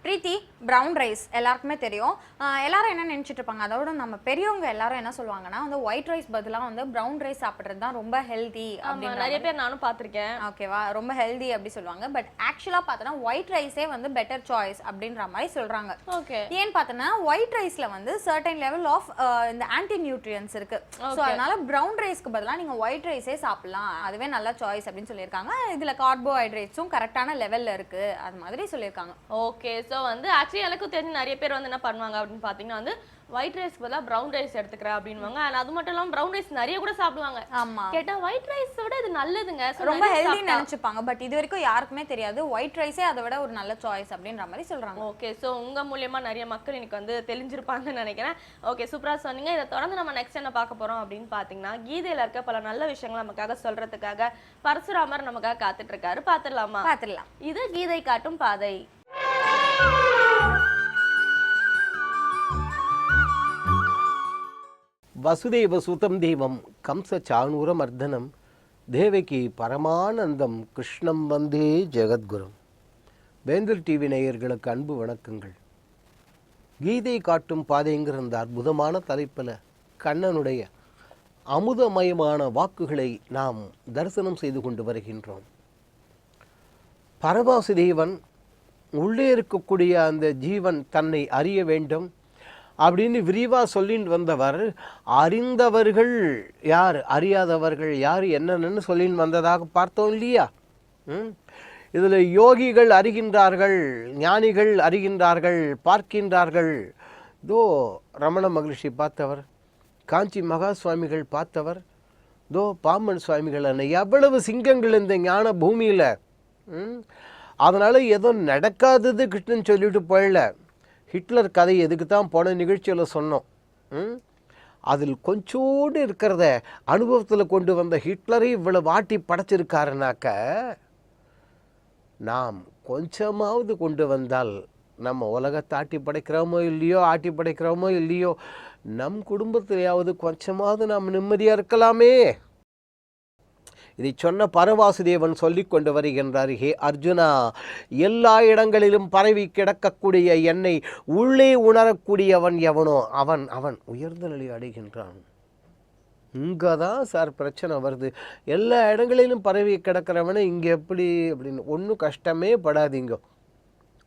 பிரீத்தி, brown rice எல்லாருக்குமே தெரியும். எல்லாரும் என்ன நினச்சிட்டு இருப்பாங்க, அதோட நம்ம பெரியவங்க எல்லாரும் என்ன சொல்லுவாங்கன்னா வந்து ஒயிட் ரைஸ் பதிலாக வந்து ப்ரௌன் ரைஸ் சாப்பிட்றது தான் ரொம்ப ஹெல்தி அப்படின்னு நிறைய பேர் நானும் பார்த்துருக்கேன். ஓகேவா, ரொம்ப ஹெல்தி அப்படி சொல்லுவாங்க. பட் ஆக்சுவலாக பார்த்தோன்னா ஒயிட் ரைஸே வந்து பெட்டர் சாய்ஸ் அப்படின்ற மாதிரி சொல்கிறாங்க. ஓகே, ஏன்னு பார்த்தோன்னா ஒயிட் ரைஸில் வந்து சர்டன் லெவல் ஆஃப் இந்த ஆன்டி நியூட்ரியன்ஸ் இருக்கு. ஸோ அதனால ப்ரௌன் ரைஸ்க்கு பதிலாக நீங்கள் ஒயிட் ரைஸே சாப்பிடலாம், அதுவே நல்ல சாய்ஸ் அப்படின்னு சொல்லியிருக்காங்க. இதில் கார்போஹைட்ரேட்ஸும் கரெக்டான லெவலில் இருக்கு, அது மாதிரி சொல்லியிருக்காங்க. ஓகே, ஸோ வந்து ஆக்சுவலி எனக்கும் தெரிஞ்சு நிறைய பேர் வந்து என்ன பண்ணுவாங்க அப்படின்னு பார்த்தீங்கன்னா வந்து ஒயிட் ரைஸ் பதிலாக ப்ரௌன் ரைஸ் எடுத்துக்கிறேன் அப்படின்வாங்க. அண்ட் அது மட்டும் இல்லாமல் ப்ரௌன் ரைஸ் நிறைய கூட சாப்பிடுவாங்க. ஆமா, கேட்டா ஒயிட் ரைஸோட இது நல்லதுங்க, ரொம்ப ஹெல்தி நினைச்சுப்பாங்க. பட் இது வரைக்கும் யாருக்குமே தெரியாது ஒயிட் ரைஸே அதை விட ஒரு நல்ல சாய்ஸ் அப்படின்ற மாதிரி சொல்றாங்க. ஓகே, ஸோ உங்க மூலியமா நிறைய மக்கள் எனக்கு வந்து தெரிஞ்சிருப்பாங்கன்னு நினைக்கிறேன். ஓகே, சூப்பரா சொன்னீங்க. இதை தொடர்ந்து நம்ம நெக்ஸ்ட் என்ன பார்க்க போறோம் அப்படின்னு பார்த்தீங்கன்னா, கீதையில இருக்க பல நல்ல விஷயங்கள் நமக்காக சொல்றதுக்காக பரசுராமர் நமக்காக காத்துட்டு இருக்காரு. பார்த்துடலாமா? பார்த்துடலாம். இது கீதை காட்டும் பாதை. வசுதேவசுதம் தேவம் கம்ச சாணூரமர்தனம் தேவகி பரமானந்தம் கிருஷ்ணம் வந்தே ஜெகத்குரும். வேந்தர் டிவி நேயர்களுக்கு அன்பு வணக்கங்கள். கீதை காட்டும் பாதைங்கிற அந்த அற்புதமான தலைப்பில் கண்ணனுடைய அமுதமயமான வாக்குகளை நாம் தரிசனம் செய்து கொண்டு வருகின்றோம். பரவாசுதேவன் உள்ளே இருக்கக்கூடிய அந்த ஜீவன் தன்னை அறிய வேண்டும் அப்படின்னு விரிவாக சொல்லிட்டு வந்தவர், அறிந்தவர்கள் யார், அறியாதவர்கள் யார் என்னென்னு சொல்லின்னு வந்ததாக பார்த்தோம் இல்லையா? இதில் யோகிகள் அறிகின்றார்கள், ஞானிகள் அறிகின்றார்கள், பார்க்கின்றார்கள். இதோ ரமண மகிழ்ச்சி பார்த்தவர், காஞ்சி மகா சுவாமிகள் பார்த்தவர், இதோ பாம்பன் சுவாமிகள், எவ்வளவு சிங்கங்கள் இந்த ஞான பூமியில். அதனால் ஏதோ நடக்காதது கிருஷ்ணன் சொல்லிட்டு போயிடல. ஹிட்லர் கதை எதுக்கு தான் போன நிகழ்ச்சியில் சொன்னோம். அதில் கொஞ்சோடு இருக்கிறத அனுபவத்தில் கொண்டு வந்த ஹிட்லரை இவ்வளவு ஆட்டி படைச்சிருக்காருனாக்க, நாம் கொஞ்சமாவது கொண்டு வந்தால் நம்ம உலகத்தை ஆட்டி படைக்கிறோமோ இல்லையோ, ஆட்டி படைக்கிறோமோ இல்லையோ, நம் குடும்பத்திலேயாவது கொஞ்சமாவது நாம் நிம்மதியாக இருக்கலாமே. இதை சொன்ன பரவாசுதேவன் சொல்லி கொண்டு வருகின்றார், ஹே அர்ஜுனா, எல்லா இடங்களிலும் பரவி கிடக்கக்கூடிய என்னை உள்ளே உணரக்கூடியவன் எவனோ அவன் அவன் உயர்ந்த நிலை அடைகின்றான். இங்கே தான் சார் பிரச்சனை வருது. எல்லா இடங்களிலும் பரவி கிடக்கிறவனை இங்கே எப்படி அப்படின்னு ஒன்றும் கஷ்டமே படாதீங்க,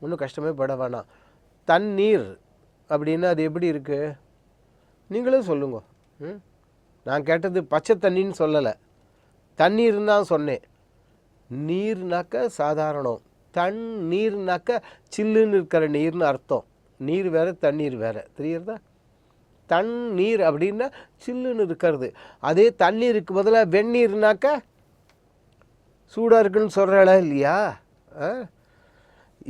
ஒன்றும் கஷ்டமே பட வேணாம். தண்ணீர் அப்படின்னா அது எப்படி இருக்குது நீங்களும் சொல்லுங்க. நான் கேட்டது பச்சை தண்ணின்னு சொல்லலை, தண்ணீர்னு தான் சொன்னேன். நீர்னாக்க சாதாரணம், தண்ணீர்னாக்க சில்லுன்னு இருக்கிற நீர்னு அர்த்தம். நீர் வேறு தண்ணீர் வேறு, தெரியுறதா? தண்ணீர் அப்படின்னா சில்லுன்னு இருக்கிறது. அதே தண்ணீருக்கு பதிலாக வெந்நீர்னாக்க சூடாக இருக்குன்னு சொல்கிறாளா இல்லையா?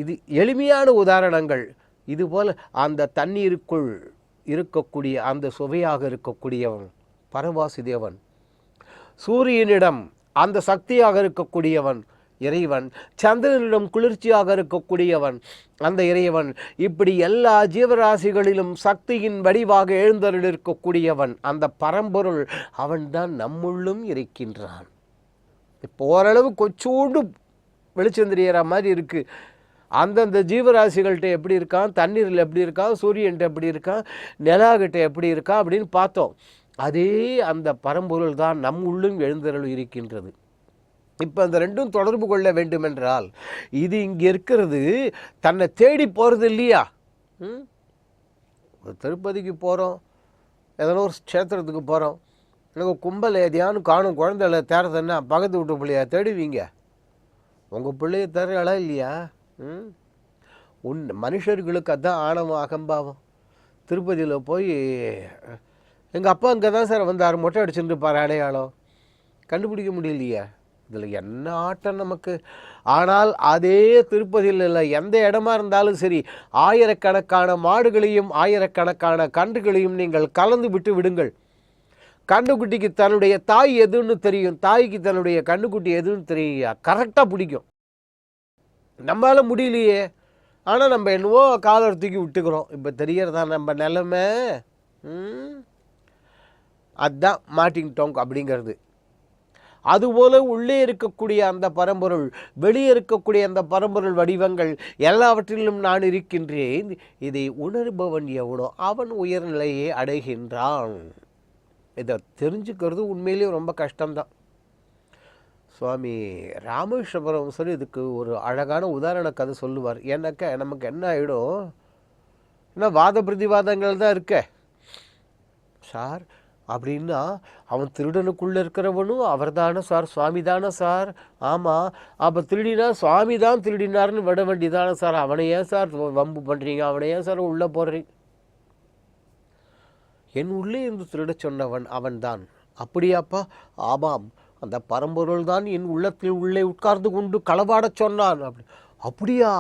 இது எளிமையான உதாரணங்கள். இதுபோல் அந்த தண்ணீருக்குள் இருக்கக்கூடிய அந்த சுவையாக இருக்கக்கூடியவன் பரவாசுதேவன், சூரியனிடம் அந்த சக்தியாக இருக்கக்கூடியவன் இறைவன், சந்திரனிடம் குளிர்ச்சியாக இருக்கக்கூடியவன் அந்த இறைவன், இப்படி எல்லா ஜீவராசிகளிலும் சக்தியின் வடிவாக எழுந்தருள் இருக்கக்கூடியவன் அந்த பரம்பொருள், அவன்தான் நம்முள்ளும் இருக்கின்றான். இப்போ ஓரளவு கொஞ்சோண்டு வெளிச்சம் தெரியற மாதிரி இருக்குது. அந்தந்த ஜீவராசிகள்கிட்ட எப்படி இருக்கான், தண்ணீரில் எப்படி இருக்கான், சூரியன்கிட்ட எப்படி இருக்கான், நிலாகிட்ட எப்படி இருக்கான் அப்படின்னு பார்த்தோம். அதே அந்த பரம்பொருள் தான் நம் உள்ளும் எழுந்தருள் இருக்கின்றது. இப்போ அந்த ரெண்டும் தொடர்பு கொள்ள வேண்டுமென்றால் இது இங்கே இருக்கிறது தன்னை தேடி போகிறது இல்லையா? ஒரு திருப்பதிக்கு போகிறோம், எதனா ஒரு க்ஷேத்திரத்துக்கு போகிறோம், எனக்கு கும்பல் எதையானு காணும், குழந்தைல தேர்றதுன்னா பக்கத்து விட்டு பிள்ளையா தேடுவீங்க? உங்கள் பிள்ளைய தேர்றளா இல்லையா? மனுஷர்களுக்கு அதுதான் ஆணவம் அகம்பாவம். திருப்பதியில் போய் எங்கள் அப்பா இங்கே தான் சார் வந்தார், மொட்டை அடிச்சுட்டு இருப்பார், அடையாளம் கண்டுபிடிக்க முடியலையே. இதில் என்ன ஆட்டம் நமக்கு. ஆனால் அதே திருப்பதியில் இல்லை, எந்த இடமா இருந்தாலும் சரி, ஆயிரக்கணக்கான மாடுகளையும் ஆயிரக்கணக்கான கன்றுகளையும் நீங்கள் கலந்து விட்டு விடுங்கள். கன்றுக்குட்டிக்கு தன்னுடைய தாய் எதுன்னு தெரியும், தாய்க்கு தன்னுடைய கன்றுக்குட்டி எதுன்னு தெரியும், கரெக்டாக பிடிக்கும். நம்மளால் முடியலையே, ஆனால் நம்ம என்னவோ காலர் தூக்கி விட்டுக்கிறோம். இப்போ தெரியறதா நம்ம நிலைமை? அதுதான் மாட்டிங்கிட்டோம் அப்படிங்கிறது. அதுபோல உள்ளே இருக்கக்கூடிய அந்த பரம்பொருள், வெளியே இருக்கக்கூடிய அந்த பரம்பொருள் வடிவங்கள் எல்லாவற்றிலும் நான் இருக்கின்றேன். இதை உணர்பவன் எவனோ அவன் உயர்நிலையை அடைகின்றான். இதை தெரிஞ்சுக்கிறது உண்மையிலேயே ரொம்ப கஷ்டம்தான். சுவாமி ராமேஸ்வரம் சொல்லி இதுக்கு ஒரு அழகான உதாரண கதை சொல்லுவார். ஏன்னாக்க நமக்கு என்ன ஆகிடும், ஏன்னா வாத பிரதிவாதங்கள் தான் இருக்க சார். அப்படின்னா அவன் திருடனுக்குள்ளே இருக்கிறவனும் அவர் தானே சார், சுவாமி தானே சார். ஆமாம், அப்போ திருடினா சுவாமி தான் திருடினார்னு விட வேண்டியதானே சார். அவனை ஏன் சார் வம்பு பண்ணுறீங்க, அவனை ஏன் சார் உள்ளே போடுறீங்க? என் உள்ளே இருந்து திருட சொன்னவன் அவன்தான். அப்படியாப்பா? ஆமாம், அந்த பரம்பொருள் தான் என் உள்ளத்தில் உள்ளே உட்கார்ந்து கொண்டு களவாடச் சொன்னான். அப்படியா?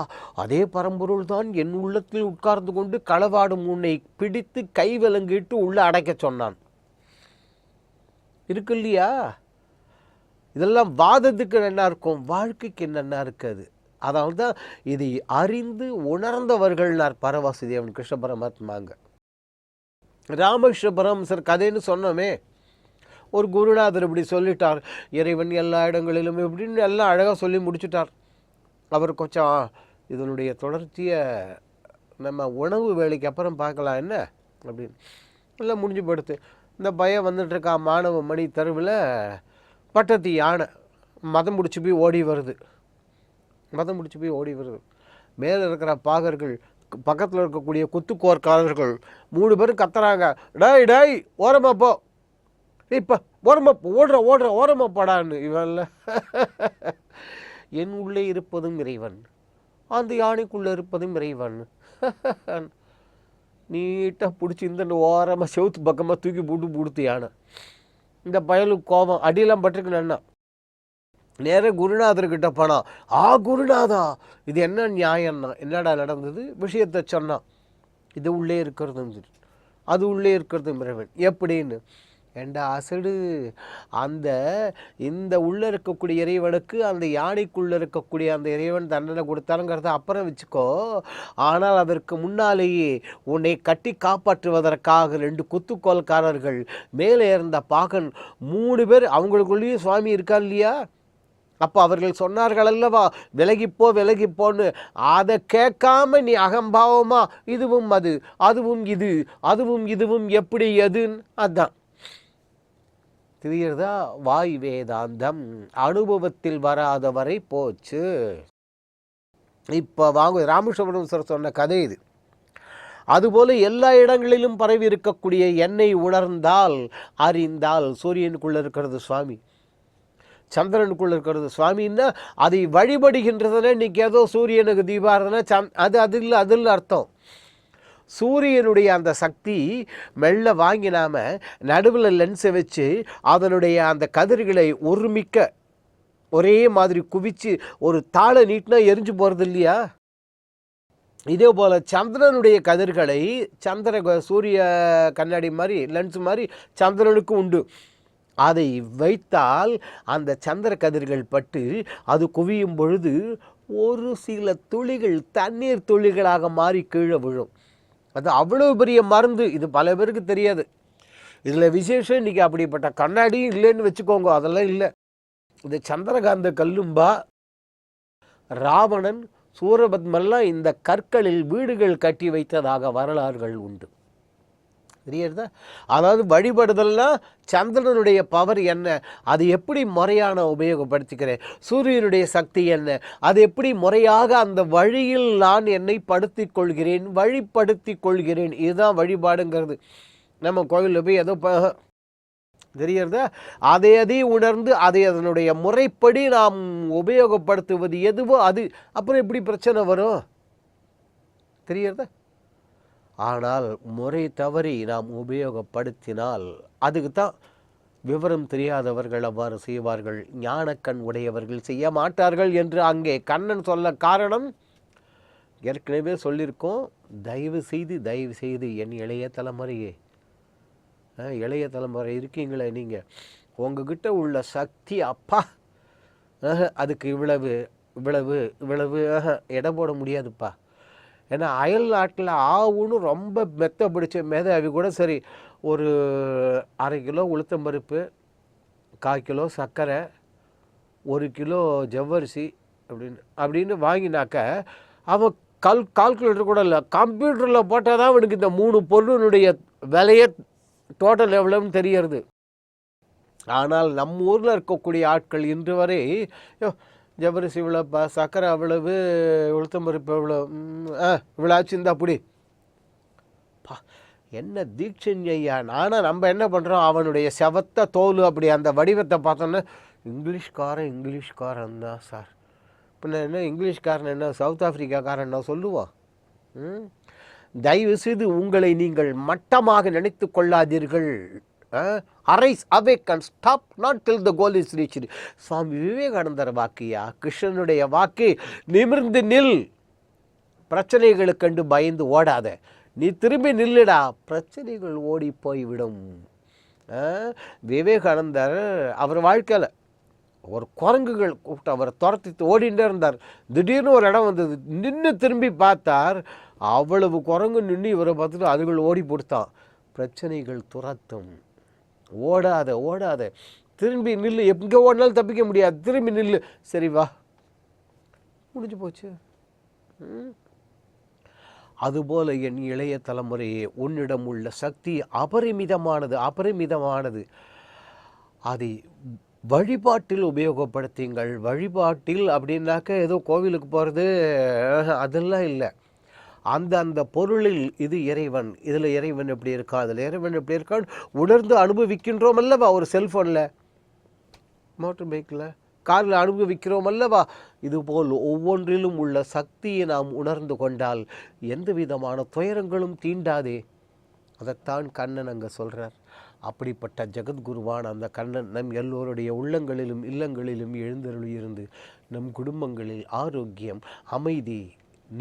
அதே பரம்பொருள் தான் என் உள்ளத்தில் உட்கார்ந்து கொண்டு களவாடும் உன்னை பிடித்து கை விலங்கிட்டு உள்ளே அடைக்க சொன்னான். இருக்கு இல்லையா? இதெல்லாம் வாதத்துக்கு என்ன இருக்கும், வாழ்க்கைக்கு என்னென்ன இருக்காது. அதனால தான் இதை அறிந்து உணர்ந்தவர்கள்னார் பரவாசுதேவன் கிருஷ்ண பரமாத்மாங்க. ராமகிருஷ்ணபுரம் சார் கதைன்னு சொன்னோமே, ஒரு குருநாதர் இப்படி சொல்லிட்டார், இறைவன் எல்லா இடங்களிலும் இப்படின்னு எல்லாம் அழகாக சொல்லி முடிச்சுட்டார். அவர் கொஞ்சம் இதனுடைய தொடர்ச்சியை நம்ம உணவு வேலைக்கு அப்புறம் பார்க்கலாம் என்ன அப்படின்னு எல்லாம் முடிஞ்சு படுத்து. இந்த பையன் வந்துட்டுருக்கா மாணவ மணி தெருவில், பட்டத்து யானை மதம் முடிச்சு போய் ஓடி வருது. மேலே இருக்கிற பாகர்கள், பக்கத்தில் இருக்கக்கூடிய குத்துக்கோர்காரர்கள் 3 பேரும் கத்துறாங்க, டேய் டேய் ஓரமா போ, இப்போ ஓரமா ஓரமா போடான்னு. இவன்ல என் உள்ளே இருப்பதும் இறைவன், அந்த யானைக்குள்ளே இருப்பதும் இறைவன். நீட்டாக பிடிச்சி இந்த ஓரமாக செவுத்து பக்கமாக தூக்கி போட்டு யானை. இந்த பயலுக்கு கோபம், அடியெல்லாம் பட்டிருக்கு நன்னா. நேர குருநாதர்கிட்ட போனான். குருநாதா, இது என்ன நியாயம்னா, என்னடா நடந்தது விஷயத்தை சொன்னான். இது உள்ளே இருக்கிறது, அது உள்ளே இருக்கிறது இறைவன். எப்படின்னு, ஏண்டா அசடு, இந்த உள்ளே இருக்கக்கூடிய இறைவனுக்கு அந்த யானைக்குள்ளே இருக்கக்கூடிய அந்த இறைவன் தண்டனை கொடுத்தாருங்கிறத அப்புறம் வச்சுக்கோ. ஆனால் அதற்கு முன்னாலேயே உன்னை கட்டி காப்பாற்றுவதற்காக 2 குத்துக்கோல்காரர்கள், மேலே இருந்த பாகன் 3 பேர், அவங்களுக்குள்ளேயும் சுவாமி இருக்கா இல்லையா? அப்போ அவர்கள் சொன்னார்கள் அல்லவா, விலகிப்போன்னு. அதை கேட்காம நீ அகம்பாவமா இதுவும் அது, அதுவும் இது, அதுவும் இதுவும் எப்படி எதுன்னு, அதுதான் தெரிகிறதா? வாய் வேதாந்தம் அனுபவத்தில் வராதவரை போச்சு. இப்போ வாங்க, ராமேஸ்வரம் சார் சொன்ன கதை இது. அதுபோல எல்லா இடங்களிலும் பரவி இருக்கக்கூடிய என்னை உணர்ந்தால், அறிந்தால், சூரியனுக்குள்ளே இருக்கிறது சுவாமி, சந்திரனுக்குள்ளே இருக்கிறது சுவாமின்னா அதை வழிபடுகின்றதுன்னா, இன்றைக்கி ஏதோ சூரியனுக்கு தீபாரதனை அது இல்லை அர்த்தம். சூரியனுடைய அந்த சக்தி மெல்ல வாங்கி நாம் நடுவில் லென்ஸை வச்சு அதனுடைய அந்த கதிர்களை ஒருமிக்க ஒரே மாதிரி குவிச்சு ஒரு தாளை நீட்டினா எரிஞ்சு போகிறது இல்லையா? இதே போல் சந்திரனுடைய கதிர்களை, சூரிய கண்ணாடி மாதிரி லென்ஸ் மாதிரி சந்திரனுக்கு உண்டு. அதை வைத்தால் அந்த சந்திர கதிர்கள் பட்டு அது குவியும் பொழுது ஒரு சில துளிகள் தண்ணீர் துளிகளாக மாறி கீழே விழும். அது அவ்வளோ பெரிய மருந்து. இது பல பேருக்கு தெரியாது. இதில் விசேஷம், இன்றைக்கி அப்படிப்பட்ட கண்ணாடியும் இல்லைன்னு வச்சுக்கோங்க, அதெல்லாம் இல்லை. இது சந்திரகாந்த கல்லும்பா. ராவணன், சூரபத்மெல்லாம் இந்த கற்களில் வீடுகள் கட்டி வைத்ததாக வரலாறுகள் உண்டு. தெரியுறதா? அதாவது வழிபடுதல்னா சந்திரனுடைய பவர் என்ன, அது எப்படி முறையான உபயோகப்படுத்திக்கிறேன், சூரியனுடைய சக்தி என்ன, அது எப்படி முறையாக அந்த வழியில் நான் என்னை வழிப்படுத்தி கொள்கிறேன். இதுதான் வழிபாடுங்கிறது. நம்ம கோவிலில் போய் ஏதோ தெரியுறதா? அதை உணர்ந்து அதை அதனுடைய முறைப்படி நாம் உபயோகப்படுத்துவது எதுவோ அது. அப்புறம் எப்படி பிரச்சனை வரும் தெரியுறதா? ஆனால் முறை தவறி நாம் உபயோகப்படுத்தினால் அதுக்கு தான் விவரம் தெரியாதவர்கள் அவ்வாறு செய்வார்கள், ஞானக்கண் உடையவர்கள் செய்ய மாட்டார்கள் என்று அங்கே கண்ணன் சொல்ல காரணம் ஏற்கனவே சொல்லியிருக்கோம். தயவு செய்து என் இளைய தலைமுறை இருக்கீங்களே நீங்கள், உங்ககிட்ட உள்ள சக்தி அப்பா அதுக்கு இவ்வளவு இடம் போட முடியாதுப்பா. ஏன்னா அயல் நாட்டில் ஆவுன்னு ரொம்ப மெத்த பிடிச்ச மேதாவி கூட சரி, ஒரு 1/2 கிலோ உளுத்தம்பருப்பு, 1/4 கிலோ சர்க்கரை, 1 கிலோ ஜவ்வரிசி அப்படின்னு வாங்கினாக்க அவன் கால்குலேட்டர் கூட இல்லை, கம்ப்யூட்டரில் போட்டால் தான் அவனுக்கு இந்த 3 பொருளுடைய விலையே டோட்டல் எவ்வளோன்னு தெரியறது. ஆனால் நம்ம ஊரில் இருக்கக்கூடிய ஆட்கள் இன்று வரை ஜவ்வரிசி இவ்வளோப்பா, சர்க்கரை அவ்வளவு, உளுத்தம்பருப்பு எவ்வளோ, இவ்வளோ ஆச்சு இந்த அப்படி என்ன தீட்சன் ஐயா. ஆனால் நம்ம என்ன பண்ணுறோம், அவனுடைய செவத்த தோல் அப்படி அந்த வடிவத்தை பார்த்தோன்னா இங்கிலீஷ்காரன் தான் சார். பின்ன என்ன இங்கிலீஷ்காரன் என்ன சவுத் ஆஃப்ரிக்காக்காரன் என்ன சொல்லுவான்? தயவு செய்து உங்களை நீங்கள் மட்டமாக நினைத்து கொள்ளாதீர்கள். Arise awake and stop not till the goal is reached. Swami Vivekanandar வாக்கியா, கிருஷ்ணனுடைய வாக்கு, நிமிர்ந்து நில், பிரச்சனைகளுக்கு கண்டு பயந்து ஓடாத, நீ திரும்பி நில்லுடா, பிரச்சனைகள் ஓடி போய்விடும். விவேகானந்தர் அவர் வாழ்க்கையில் ஒரு குரங்குகள் கூப்பிட்டு அவரை துரத்தி ஓடிண்டே இருந்தார். திடீர்னு ஒரு இடம் வந்தது, நின்று திரும்பி பார்த்தார், அவ்வளவு குரங்கு நின்று இவரை பார்த்துட்டு அதுகள் ஓடி போடுத்தான். பிரச்சனைகள் துரத்தும், ஓடாத, திரும்பி நில்லு, எங்கே ஓடினாலும் தப்பிக்க முடியாது, திரும்பி நில்லு, சரி வா, முடிஞ்சு போச்சு. அதுபோல என் இளைய தலைமுறையே, உன்னிடம் உள்ள சக்தி அபரிமிதமானது. அதை வழிபாட்டில் உபயோகப்படுத்துங்கள். வழிபாட்டில் அப்படின்னாக்க ஏதோ கோவிலுக்கு போகிறது அதெல்லாம் இல்லை. அந்த பொருளில் இது இறைவன், இதில் இறைவன் எப்படி இருக்கான், அதில் இறைவன் எப்படி இருக்கான்னு உணர்ந்து அனுபவிக்கின்றோம் அல்லவா. ஒரு செல்ஃபோனில், மோட்டர் பைக்கில், காரில் அனுபவிக்கிறோம் அல்லவா. இதுபோல் ஒவ்வொன்றிலும் உள்ள சக்தியை நாம் உணர்ந்து கொண்டால் எந்த விதமான துயரங்களும் தீண்டாதே. அதைத்தான் கண்ணன் அங்கே சொல்கிறார். அப்படிப்பட்ட ஜெகத்குருவான அந்த கண்ணன் நம் எல்லோருடைய உள்ளங்களிலும் இல்லங்களிலும் எழுந்தருளியிருந்து நம் குடும்பங்களில் ஆரோக்கியம், அமைதி,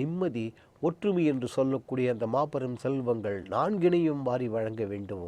நிம்மதி, ஒற்றுமை என்று சொல்லக்கூடிய அந்த மாபெரும் செல்வங்கள் 4 வாரி வழங்க வேண்டும்.